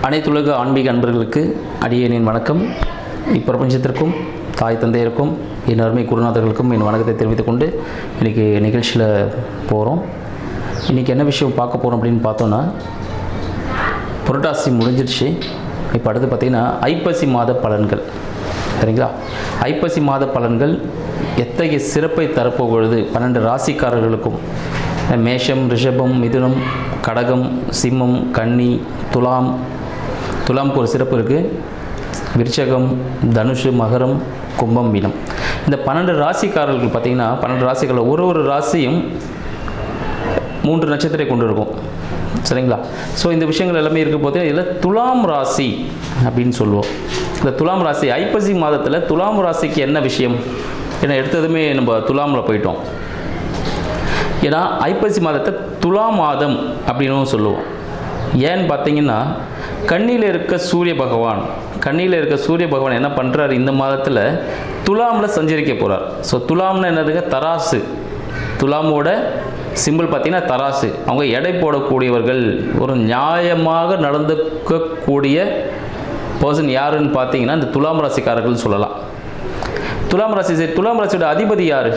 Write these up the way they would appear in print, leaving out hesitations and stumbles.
அனைத்துலக ஆன்மீக அன்பர்களுக்கு அடியேனின் வணக்கம். இப்பிரபஞ்சத்திற்கும் தாய் தந்தையருக்கும் என் அருமை குருநாதர்களுக்கும் என் வணக்கத்தை தெரிவித்துக் கொண்டு இன்றைக்கி நிகழ்ச்சியில் போகிறோம். இன்றைக்கி என்ன விஷயம் பார்க்க போகிறோம் அப்படின்னு பார்த்தோன்னா, புரட்டாசி முடிஞ்சிருச்சு. இப்போ அடுத்து பார்த்திங்கன்னா ஐப்பசி மாத பலன்கள். சரிங்களா? ஐப்பசி மாத பலன்கள் எத்தகைய சிறப்பை தரப்போகிறது 12 ராசிக்காரர்களுக்கும். மேஷம், ரிஷபம், மிதுனம், கடகம், சிம்மம், கன்னி, துலாமுக்கு ஒரு சிறப்பு இருக்குது. விருச்சகம், தனுஷு, மகரம், கும்பம், மீனம். இந்த 12 ராசிக்காரர்கள் பார்த்திங்கன்னா 12 ராசிகளில் ஒரு ராசியும் 3 நட்சத்திரத்தை கொண்டு இருக்கும். சரிங்களா? ஸோ இந்த விஷயங்கள் எல்லாமே இருக்க போது இதில் துலாம் ராசி அப்படின்னு சொல்லுவோம். இந்த துலாம் ராசி ஐப்பசி மாதத்தில் துலாம் ராசிக்கு என்ன விஷயம்? ஏன்னா எடுத்ததுமே நம்ம துலாமில் போயிட்டோம். ஏன்னா ஐப்பசி மாதத்தை துலா மாதம் அப்படின்னு சொல்லுவோம். ஏன்னு பார்த்தீங்கன்னா, கன்னியில் இருக்க சூரிய பகவான் என்ன பண்ணுறாரு, இந்த மாதத்தில் துலாமில் சஞ்சரிக்க போகிறார். ஸோ துலாம்னு என்னதுங்க? தராசு. துலாமோட சிம்பிள் பார்த்தீங்கன்னா தராசு. அவங்க எடை போடக்கூடியவர்கள், ஒரு நியாயமாக நடந்துக்கக்கூடிய பர்சன் யாருன்னு பார்த்தீங்கன்னா இந்த துலாம் ராசிக்காரர்கள் சொல்லலாம். துலாம் ராசியோட அதிபதி யார்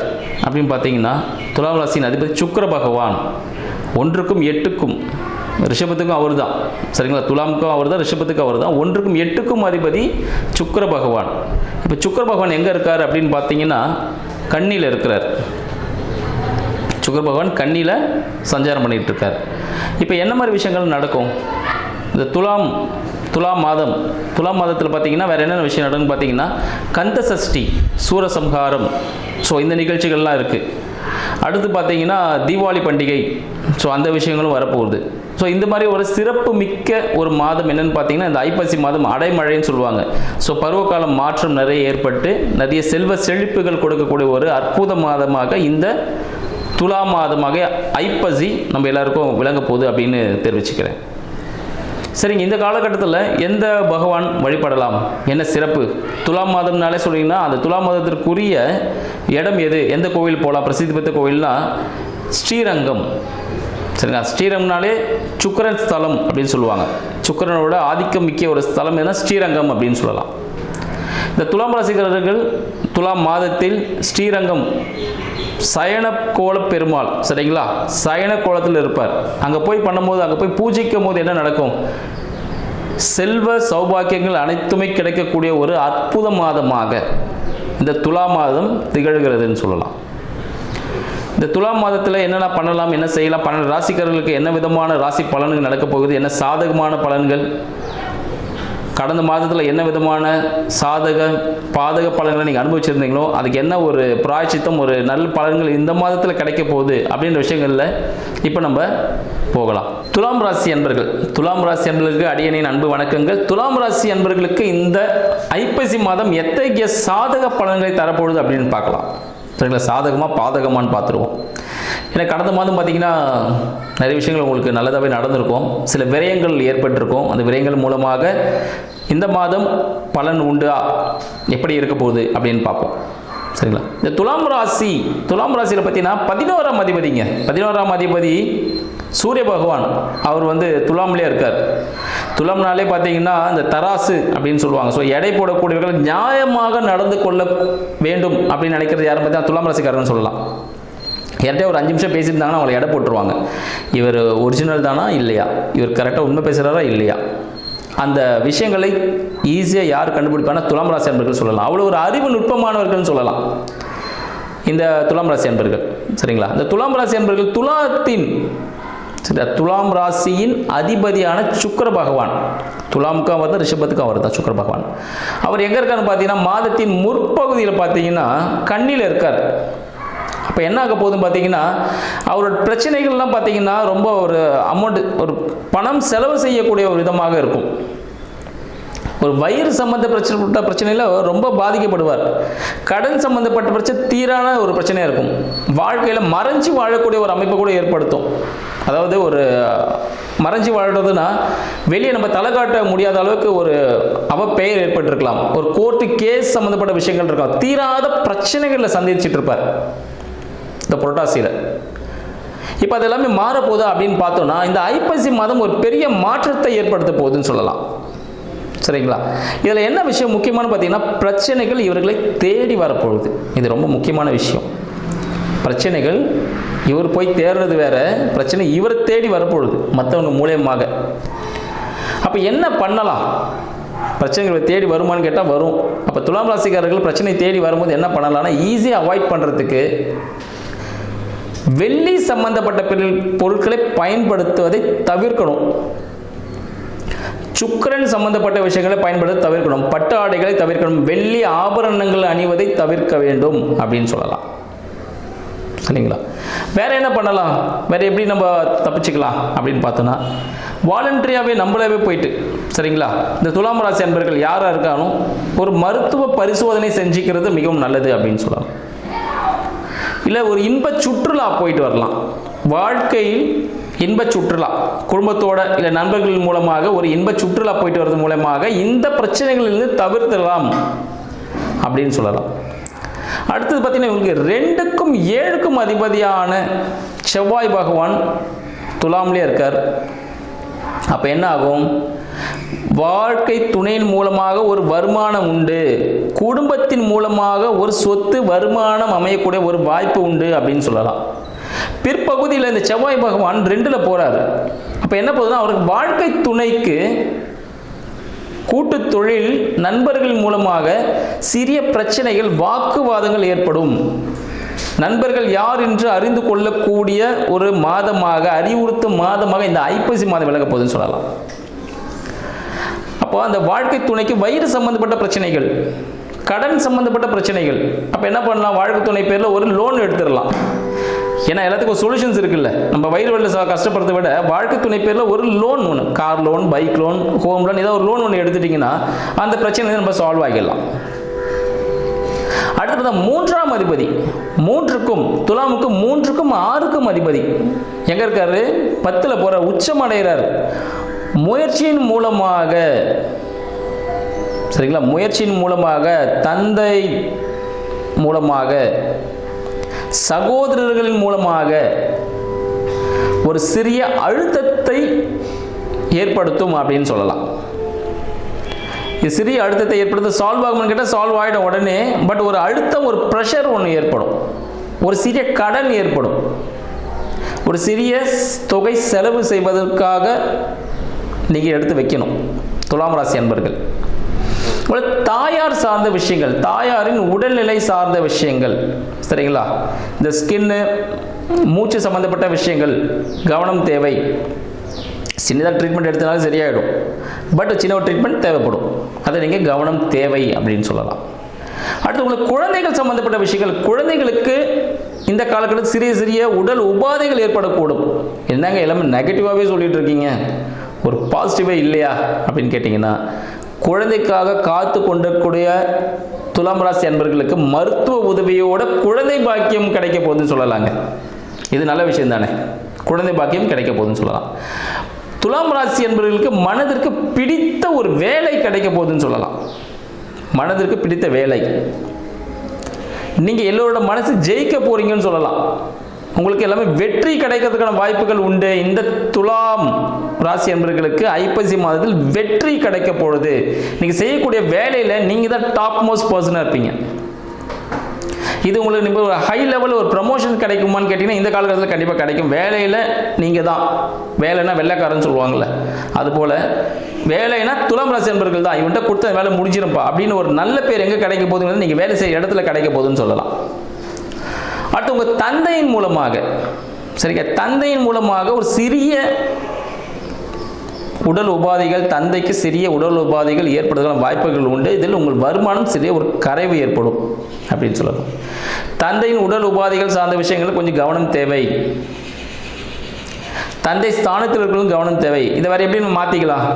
அப்படின்னு பார்த்தீங்கன்னா, துலாம் ராசியின் அதிபதி சுக்கிர பகவான். 1க்கும் 8க்கும், ரிஷபத்துக்கும் அவர் தான். சரிங்களா? துலாமுக்கும் அவர் தான், ரிஷபத்துக்கும் அவர் தான். 1க்கும் 8க்கும் அதிபதி சுக்கிர பகவான். இப்போ சுக்கிர பகவான் எங்கே இருக்கார் அப்படின்னு பார்த்தீங்கன்னா, கன்னியில் இருக்கிறார். சுக்கிர பகவான் கன்னியில் சஞ்சாரம் பண்ணிகிட்டு இருக்கார். இப்போ என்ன மாதிரி விஷயங்கள் நடக்கும் இந்த துலாம் மாதத்தில் பார்த்தீங்கன்னா வேறு என்னென்ன விஷயம் நடக்குன்னு பார்த்தீங்கன்னா, கந்த சஷ்டி, சூரசம்ஹாரம். ஸோ இந்த நிகழ்ச்சிகள்லாம் இருக்குது. அடுத்து பார்த்தீங்கன்னா தீபாவளி பண்டிகை. ஸோ அந்த விஷயங்களும் வரப்போகுது. ஸோ இந்த மாதிரி ஒரு சிறப்பு மிக்க ஒரு மாதம் என்னென்னு பார்த்தீங்கன்னா இந்த ஐப்பசி மாதம் அடைமழைன்னு சொல்லுவாங்க. ஸோ பருவகாலம் மாற்றம் நிறைய ஏற்பட்டு நிறைய செல்வ செழிப்புகள் கொடுக்கக்கூடிய ஒரு அற்புத மாதமாக இந்த துலா மாதமாக ஐப்பசி நம்ம எல்லாருக்கும் விளங்க போகுது அப்படின்னு தெரிவிச்சுக்கிறேன். சரிங்க, இந்த காலகட்டத்தில் எந்த பகவான் வழிபடலாம், என்ன சிறப்பு? துலாம் மாதம்னாலே சொல்லிங்கன்னா அந்த துலாம் மாதத்திற்குரிய இடம் எது, எந்த கோவில் போகலாம்? பிரசித்தி பெற்ற கோவில்னா ஸ்ரீரங்கம். சரிங்களா? ஸ்ரீரங்கம்னாலே சுக்கிரன் ஸ்தலம் அப்படின்னு சொல்லுவாங்க. சுக்கிரனோட ஆதிக்கம் மிக்க ஒரு ஸ்தலம் எதுனா ஸ்ரீரங்கம் அப்படின்னு சொல்லலாம். இந்த துலாம் ராசிக்காரர்கள் துலாம் மாதத்தில் ஸ்ரீரங்கம் சயன கோல பெருமாள், சரிங்களா, சயன கோலத்தில் இருப்பார். அங்கே போய் பண்ணும்போது, அங்கே போய் பூஜிக்கும் போது என்ன நடக்கும்? செல்வ சௌபாக்கியங்கள் அனைத்துமே கிடைக்கக்கூடிய ஒரு அற்புத மாதமாக இந்த துலா மாதம் திகழ்கிறதுன்னு சொல்லலாம். இந்த துலாம் மாதத்தில் என்னென்ன பண்ணலாம், என்ன செய்யலாம், 12 ராசிக்காரர்களுக்கு என்ன விதமான ராசி பலன்கள் நடக்கப் போகுது, என்ன சாதகமான பலன்கள், கடந்த மாதத்தில் என்ன விதமான பாதக பலன்களை நீங்கள் அனுபவிச்சிருந்தீங்களோ அதுக்கு என்ன ஒரு பிராயச்சித்தம், ஒரு நல்ல பலன்கள் இந்த மாதத்தில் கிடைக்க போகுது அப்படின்ற விஷயங்களில் இப்போ நம்ம போகலாம். துலாம் ராசி அன்பர்களுக்கு அடியனின் அன்பு வணக்கங்கள். துலாம் ராசி அன்பர்களுக்கு இந்த ஐப்பசி மாதம் எத்தகைய சாதக பலன்களை தரப்போகுது அப்படின்னு பார்க்கலாம். சரிங்களா? சாதகமாக பாதகமானு பார்த்துருவோம். ஏன்னா கடந்த மாதம் பார்த்திங்கன்னா நிறைய விஷயங்கள் உங்களுக்கு நல்லதாகவே நடந்திருக்கும். சில விரயங்கள் ஏற்பட்டிருக்கும். அந்த விரயங்கள் மூலமாக இந்த மாதம் பலன் உண்டா, எப்படி இருக்க போகுது அப்படின்னு பார்ப்போம். சரிங்களா? இந்த துலாம் ராசியில் பார்த்தீங்கன்னா 11ஆம் அதிபதி சூரிய பகவான். அவர் துலாம்லேயே இருக்கார். துலாம்னாலே பார்த்தீங்கன்னா இந்த தராசு அப்படின்னு சொல்லுவாங்க. ஸோ எடை போடக்கூடியவர்கள் நியாயமாக நடந்து கொள்ள வேண்டும் அப்படின்னு நினைக்கிறது யாரும் பார்த்தீங்கன்னா துலாம் ராசிக்காரன்னு சொல்லலாம். யார்கிட்ட ஒரு 5 நிமிஷம் பேசியிருந்தாங்கன்னா அவங்களை எடை போட்டுருவாங்க. இவர் ஒரிஜினல் தானா இல்லையா, இவர் கரெக்டாக உண்மை பேசுகிறாரா இல்லையா, அந்த விஷயங்களை ஈஸியாக யார் கண்டுபிடிப்பாங்கன்னா துலாம் ராசி அன்பர்கள் சொல்லலாம். அவ்வளோ ஒரு அறிவு நுட்பமானவர்கள்னு சொல்லலாம் இந்த துலாம் ராசி அன்பர்கள். சரிங்களா? இந்த துலாம் ராசி அன்பர்கள் துலாம் ராசியின் அதிபதியான சுக்கிர பகவான். துலாமுக்கும் அவர் தான், ரிஷபத்துக்கும் அவர் தான் சுக்கிர பகவான். அவர் எங்கே இருக்காருன்னு பார்த்தீங்கன்னா மாதத்தின் முற்பகுதியில் பார்த்தீங்கன்னா கன்னியில் இருக்கார். அப்போ என்ன ஆக போகுதுன்னு பார்த்தீங்கன்னா அவரோட பிரச்சனைகள்லாம் பார்த்தீங்கன்னா ரொம்ப ஒரு ஒரு பணம் செலவு செய்யக்கூடிய ஒரு விதமாக இருக்கும். ஒரு வயிறு சம்மந்தப்பட்ட பிரச்சனையில் ரொம்ப பாதிக்கப்படுவார். கடன் சம்மந்தப்பட்ட பிரச்சனை தீரான ஒரு பிரச்சனையாக இருக்கும். வாழ்க்கையில் மறைஞ்சு வாழக்கூடிய ஒரு அமைப்பை கூட ஏற்படுத்தும். அதாவது ஒரு மறைஞ்சு வாழ்றதுன்னா வெளியே நம்ம தலை காட்ட முடியாத அளவுக்கு ஒரு அவப்பெயர் ஏற்பட்டிருக்கலாம். ஒரு கோர்ட்டு கேஸ் சம்மந்தப்பட்ட விஷயங்கள் இருக்கலாம். தீராத பிரச்சனைகளில் சந்திச்சுட்டு இருப்பார் இந்த புரட்டாசியில். இப்போ அது எல்லாமே மாறப்போகுதா அப்படின்னு பார்த்தோன்னா இந்த ஐப்பசி மாதம் ஒரு பெரிய மாற்றத்தை ஏற்படுத்த போகுதுன்னு சொல்லலாம். சரிங்களா? இதில் என்ன விஷயம் முக்கியமான பார்த்தீங்கன்னா, பிரச்சனைகள் இவர்களை தேடி வரப்போகுது. இது ரொம்ப முக்கியமான விஷயம். பிரச்சனைகள் இவர் போய் தேடுறது வேற, பிரச்சனை இவர் தேடி வரப்போகுது மற்றவங்க மூலியமாக. அப்போ என்ன பண்ணலாம்? பிரச்சனைகளை தேடி வருமானு கேட்டால் வரும். அப்போ துலாம் ராசிக்காரர்கள் பிரச்சனை தேடி வரும்போது என்ன பண்ணலாம்னா, ஈஸியாக அவாய்ட் பண்ணுறதுக்கு வெள்ளி சம்பந்தப்பட்ட பொருட்களை பயன்படுத்துவதை தவிர்க்கணும். சுக்கிரன் சம்பந்தப்பட்ட விஷயங்களை பயன்படுத்த தவிர்க்கணும். பட்டு ஆடைகளை தவிர்க்கணும். வெள்ளி ஆபரணங்கள் அணிவதை தவிர்க்க வேண்டும் அப்படின்னு சொல்லலாம். சரிங்களா? வேற என்ன பண்ணலாம்? வேற எப்படி நம்ம தப்பிச்சுக்கலாம் அப்படின்னு பார்த்தோன்னா, வாலண்டரியாகவே நம்மளாவே போயிட்டு, சரிங்களா, இந்த துலாம் ராசி அன்பர்கள் யாராக இருக்கானோ ஒரு மருத்துவ பரிசோதனை செஞ்சுக்கிறது மிகவும் நல்லது அப்படின்னு சொல்லலாம். இல்லை ஒரு இன்ப சுற்றுலா போயிட்டு வரலாம். வாழ்க்கையில் இன்ப சுற்றுலா குடும்பத்தோட இல்லை நண்பர்கள் மூலமாக ஒரு இன்ப சுற்றுலா போயிட்டு வர்றது மூலமாக இந்த பிரச்சனைகளிலிருந்து தவிர்த்திடலாம் அப்படின்னு சொல்லலாம். அடுத்தது பார்த்தீங்கன்னா, உங்களுக்கு 2க்கும் 7க்கும் அதிபதியான செவ்வாய் பகவான் துலாம்லேயே இருக்கார். அப்போ என்ன ஆகும்? வாழ்க்கை துணையின் மூலமாக ஒரு வருமானம் உண்டு, குடும்பத்தின் மூலமாக ஒரு சொத்து வருமானம் அமையக்கூடிய ஒரு வாய்ப்பு உண்டு அப்படின்னு சொல்லலாம். பிற்பகுதியில் இந்த செவ்வாய் பகவான் 2ல் போறாரு. அப்போ என்ன போகுதுன்னா, அவருக்கு வாழ்க்கை துணைக்கு கூட்டு தொழில் நண்பர்கள் மூலமாக சிறிய பிரச்சனைகள் வாக்குவாதங்கள் ஏற்படும். நண்பர்கள் யார் என்று அறிந்து கொள்ளக்கூடிய ஒரு மாதமாக, அறிவுறுத்தும் மாதமாக இந்த ஐப்பசி மாதம் விலக போகுதுன்னு சொல்லலாம். அப்போ அந்த வாழ்க்கை துணைக்கு வயிறு சம்பந்தப்பட்ட பிரச்சனைகள், கடன் சம்பந்தப்பட்ட பிரச்சனைகள். அப்போ என்ன பண்ணலாம்? வாழ்க்கை துணை பேரில் ஒரு லோன் எடுத்துடலாம். ஏன்னா எல்லாத்துக்கும் ஒரு சொல்யூஷன்ஸ் இருக்குல்ல. நம்ம வயிறு வழியில் கஷ்டப்படுறதை விட வாழ்க்கை துணை பேரில் ஒரு லோன் ஒன்று, car loan, bike loan, home loan, ஏதாவது ஒரு லோன் ஒன்று எடுத்துட்டிங்கன்னா அந்த பிரச்சனை நம்ம சால்வ் ஆகிடலாம். அடுத்தது 3ஆம் அதிபதி, 3க்கும் துலாமுக்கும் 3க்கும் 6க்கும் அதிபதி எங்க இருக்காரு? 10ல் போற, உச்சம் அடைகிறார். முயற்சியின் மூலமாக, சரிங்களா, முயற்சியின் மூலமாக, தந்தை மூலமாக, சகோதரர்களின் மூலமாக ஒரு சிறிய அழுத்தத்தை ஏற்படுத்தும் அப்படின்னு சொல்லலாம். இது சிறிய அழுத்தத்தை ஏற்படுத்த சால்வ் ஆகும்னு கேட்டால் சால்வ் ஆகிடும் உடனே. பட் ஒரு அழுத்தம், ஒரு ப்ரெஷர் ஒன்று ஏற்படும். ஒரு சிறிய கடன் ஏற்படும். ஒரு சிறிய தொகை செலவு செய்வதற்காக நீங்கள் எடுத்து வைக்கணும் துலாம் ராசி அன்பர்கள். தாயார் சார்ந்த விஷயங்கள், தாயாரின் உடல்நிலை சார்ந்த விஷயங்கள், சரிங்களா, இந்த ஸ்கின்னு, மூச்சு சம்பந்தப்பட்ட விஷயங்கள் கவனம் தேவை. சின்னதாக ட்ரீட்மெண்ட் எடுத்தனாலும் சரியாயிடும். பட் சின்ன ஒரு ட்ரீட்மெண்ட் தேவைப்படும். அதை நீங்கள் கவனம் தேவை அப்படின்னு சொல்லலாம். அடுத்து உங்களுக்கு குழந்தைகள் சம்பந்தப்பட்ட விஷயங்கள், குழந்தைகளுக்கு இந்த காலகட்டத்தில் சிறிய சிறிய உடல் உபாதைகள் ஏற்படக்கூடும். என்னங்க எல்லாமே நெகட்டிவாகவே சொல்லிட்டு இருக்கீங்க, ஒரு பாசிட்டிவே இல்லையா அப்படின்னு கேட்டிங்கன்னா, குழந்தைக்காக காத்து கொண்டிருக்கூடிய துலாம் ராசி அன்பர்களுக்கு மருத்துவ உதவியோட குழந்தை பாக்கியம் கிடைக்க போகுதுன்னு சொல்லலாங்க. இது நல்ல விஷயம் தானே. குழந்தை பாக்கியம் கிடைக்க போகுதுன்னு சொல்லலாம். துலாம் ராசி அன்பர்களுக்கு மனதிற்கு பிடித்த ஒரு வேலை கிடைக்க போகுதுன்னு சொல்லலாம். மனதிற்கு பிடித்த வேலை, நீங்கள் எல்லோரோட மனசு ஜெயிக்க போறீங்கன்னு சொல்லலாம். உங்களுக்கு எல்லாமே வெற்றி கிடைக்கிறதுக்கான வாய்ப்புகள் உண்டு. இந்த துலாம் ராசி அன்பர்களுக்கு ஐப்பசி மாதத்தில் வெற்றி கிடைக்க போகுது. நீங்கள் செய்யக்கூடிய வேலையில் நீங்கள் தான் டாப் மோஸ்ட் பர்சனாக இருப்பீங்க. இது உங்களுக்கு ஒரு ஹை லெவல் ஒரு ப்ரமோஷன் கிடைக்குமான்னு கேட்டிங்கன்னா இந்த காலகட்டத்தில் கண்டிப்பாக கிடைக்கும். வேலையில் நீங்கள் தான், வேலைன்னா வெள்ளைக்காரன்னு சொல்லுவாங்கள்ல, அதுபோல் வேலைனா துலாம் ராசி அன்பர்கள் தான், இவன்கிட்ட கொடுத்த வேலை முடிஞ்சிருப்பா அப்படின்னு ஒரு நல்ல பேர் எங்கே கிடைக்க போகுதுங்கிறது நீங்கள் வேலை செய்ய இடத்துல கிடைக்க போகுதுன்னு சொல்லலாம். அடுத்து உங்கள் தந்தையின் மூலமாக, சரிங்க, தந்தையின் மூலமாக ஒரு சிறிய உடல் உபாதைகள், தந்தைக்கு சிறிய உடல் உபாதைகள் ஏற்படுவதற்கான வாய்ப்புகள் உண்டு. இதில் உங்கள் வருமானம் சிறிய ஒரு கரைவு ஏற்படும் அப்படின்னு சொல்லலாம். தந்தையின் உடல் உபாதைகள் சார்ந்த விஷயங்கள் கொஞ்சம் கவனம் தேவை. தந்தை ஸ்தானத்தில் இருக்கிறவங்க கவனம் தேவை. இதை வேற எப்படி நம்ம மாற்றிக்கலாம்?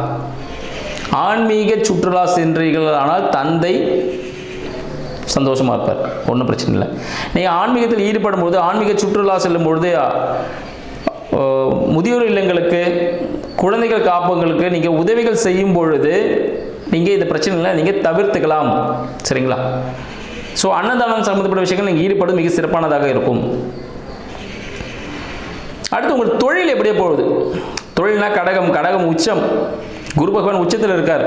ஆன்மீக சுற்றுலா சென்றீர்கள் ஆனால் தந்தை சந்தோஷமாக இருப்பார், ஒன்றும் பிரச்சனை இல்லை. நீங்கள் ஆன்மீகத்தில் ஈடுபடும் பொழுது, ஆன்மீக சுற்றுலா செல்லும் பொழுது, முதியோர் இல்லங்களுக்கு, குழந்தைகள் காப்பங்களுக்கு நீங்கள் உதவிகள் செய்யும் பொழுது நீங்கள் இந்த பிரச்சனைகளை நீங்கள் தவிர்த்துக்கலாம், சரிங்களா. ஸோ அன்னதானம் சம்பந்தப்பட்ட விஷயங்கள் நீங்கள் ஈடுபடுவது மிக சிறப்பானதாக இருக்கும். அடுத்து உங்கள் தொழில் எப்படியே போகுது? தொழில்னா கடகம் உச்சம், குரு பகவான் உச்சத்தில் இருக்கார்.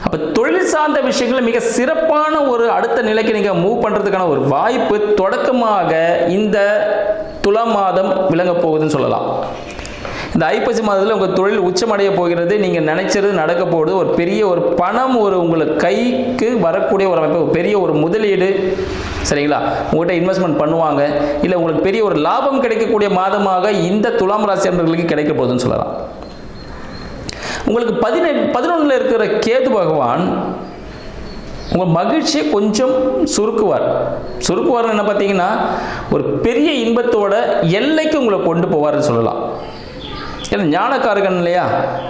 அப்போ தொழில் சார்ந்த விஷயங்கள் மிக சிறப்பான ஒரு அடுத்த நிலைக்கு நீங்கள் மூவ் பண்ணுறதுக்கான ஒரு வாய்ப்பு தொடக்கமாக இந்த துலாம் மாதம் விளங்க போகுதுன்னு சொல்லலாம். இந்த ஐப்பசி மாதத்தில் உங்கள் தொழில் உச்சமடைய போகிறது. நீங்கள் நினைச்சது நடக்க போகுது. ஒரு பெரிய ஒரு பணம் உங்களுக்கு கைக்கு வரக்கூடிய ஒரு அமைப்பு, பெரிய ஒரு முதலீடு, சரிங்களா, உங்கள்கிட்ட இன்வெஸ்ட்மெண்ட் பண்ணுவாங்க. இல்லை உங்களுக்கு பெரிய ஒரு லாபம் கிடைக்கக்கூடிய மாதமாக இந்த துலாம் ராசி அன்பர்களுக்கு கிடைக்க போகுதுன்னு சொல்லலாம். உங்களுக்கு 11 இருக்கிற கேது பகவான் உங்கள் மகிழ்ச்சியை கொஞ்சம் சுருக்குவார்னு என்ன பார்த்தீங்கன்னா, ஒரு பெரிய இன்பத்தோட எல்லைக்கு உங்களை கொண்டு போவார்னு சொல்லலாம். ஏன்னா ஞானக்காரகன் இல்லையா,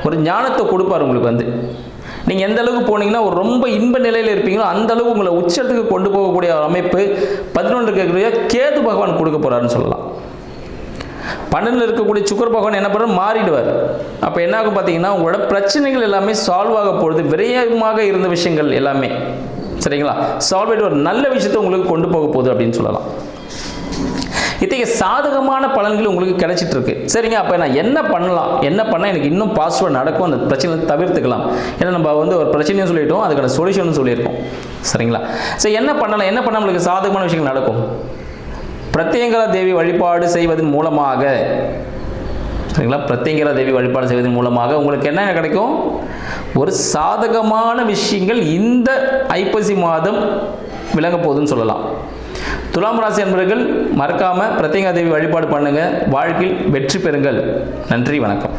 ஒரு ஞானத்தை கொடுப்பார் உங்களுக்கு. நீங்கள் எந்த அளவுக்கு போனீங்கன்னா ஒரு ரொம்ப இன்ப நிலையில் இருப்பீங்களோ அந்த அளவுக்கு உங்களை உச்சத்துக்கு கொண்டு போகக்கூடிய ஒரு அமைப்பு 11 இருக்கக்கூடிய கேது பகவான் கொடுக்க போகிறாருன்னு சொல்லலாம். 12 இருக்கக்கூடிய சுக்கிர பகவான் என்ன பண்ணுறாரு, மாறிடுவார். அப்போ என்ன ஆகும் பார்த்தீங்கன்னா, உங்களோட பிரச்சனைகள் எல்லாமே சால்வ் ஆக போகிறது. விரயமாக இருந்த விஷயங்கள் எல்லாமே, சரிங்களா, சால்வ் ஆகிட்டு ஒரு நல்ல விஷயத்தை உங்களுக்கு கொண்டு போக போகுது அப்படின்னு சொல்லலாம். இத்தகைய சாதகமான பலன்கள் உங்களுக்கு கிடைச்சிட்டு இருக்கு. சரிங்க, அப்போ நான் என்ன பண்ணால் எனக்கு இன்னும் பாசிட்டிவாக நடக்கும், அந்த பிரச்சனை தவிர்த்துக்கலாம். ஏன்னா நம்ம ஒரு பிரச்சனையும் சொல்லிட்டோம், அதுக்கான சொல்யூஷனும் சொல்லியிருக்கோம். சரிங்களா, சரி என்ன பண்ணலாம், என்ன பண்ணால் நம்மளுக்கு சாதகமான விஷயங்கள் நடக்கும்? பிரத்யங்கரா தேவி வழிபாடு செய்வதன் மூலமாக, சரிங்களா, பிரத்யங்கரா தேவி வழிபாடு செய்வதன் மூலமாக உங்களுக்கு என்ன கிடைக்கும்? ஒரு சாதகமான விஷயங்கள் இந்த ஐப்பசி மாதம் விளங்க போகுதுன்னு சொல்லலாம். துலாம் ராசி அன்பர்கள் மறக்காம பிரத்யங்கரா தேவி வழிபாடு பண்ணுங்க. வாழ்க்கையில் வெற்றி பெறுங்கள். நன்றி, வணக்கம்.